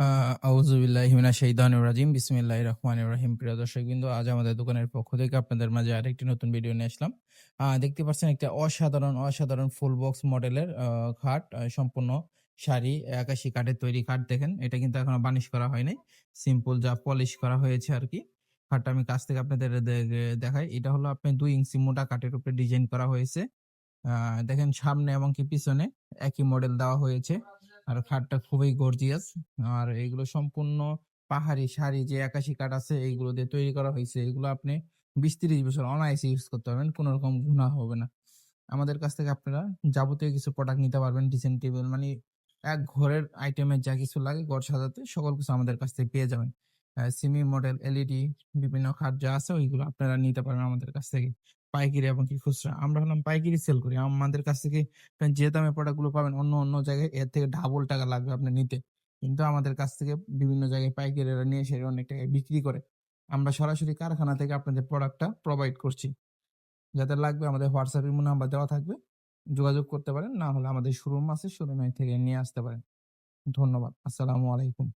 আউযুবিল্লাহি মিনাশ শাইতানির রাজিম। বিসমিল্লাহির রহমানির রহিম। প্রিয় দর্শকবৃন্দ, আজ আমাদের দোকানের পক্ষ থেকে আপনাদের মাঝে আরেকটি নতুন ভিডিও নিয়ে আসলাম। দেখতে পাচ্ছেন একটা অসাধারণ ফুল বক্স মডেলের খাট, সম্পূর্ণ শাড়ি, আকাশি কাঠের তৈরি খাট। দেখেন, এটা কিন্তু এখনো বানিশ করা হয় নাই। সিম্পল যা পলিশ করা হয়েছে আরকি। খাটটা আমি কাছ থেকে আপনাদের দেখাই। এটা হলো আপনার ২ ইঞ্চি মোটা কাঠের উপরে ডিজাইন করা হয়েছে। আ দেখেন, সামনে এবং কি পিছনে একই মডেল দেওয়া হয়েছে। আর খাটটা খুবই গর্জিয়াস। আর এগুলো সম্পূর্ণ পাহাড়ি শাড়ি, যে আকাশি কাঠ আছে এইগুলো দিয়ে তৈরি করা হইছে। এগুলো আপনি ২০-৩০ বছর অনায়াসে ইউজ করতে পারবেন। কোন রকম গুনাহ হবে না। আমাদের কাছ থেকে আপনারা যাবতীয় কিছু প্রোডাক্ট নিতে পারবেন। ড্রেসিং টেবিল মানে এক ঘরের আইটেমের যা কিছু লাগে ঘর সাজাতে সকল কিছু আমাদের কাছ থেকে পেয়ে যাবেন। সেমি মডেল, এলইডি বিভিন্ন খাট যা আছে ওইগুলো আপনারা নিতে পারবেন আমাদের কাছ থেকে। পাইকারি এবং কি খুচরা। আমরা হলাম পাইকারি সেল করি। আমাদের কাছ থেকে যে দামে প্রোডাক্ট গুলো পাবেন অন্য জায়গায় এর থেকে ডাবল টাকা লাগবে আপনার নিতে। কিন্তু আমাদের কাছ থেকে বিভিন্ন জায়গায় পাইকারিরা নিয়ে এসে অনেক টাকায় বিক্রি করে। আমরা সরাসরি কারখানা থেকে আপনাদের প্রোডাক্টটা প্রোভাইড করছি। যাদের লাগবে আমাদের হোয়াটসঅ্যাপ ইমো নাম্বার দেওয়া থাকবে। যোগাযোগ করতে পারেন। না হলে আমাদের শোরুম আছে, শোরুমে থেকে নিয়ে আসতে পারেন। ধন্যবাদ। আসসালামু আলাইকুম।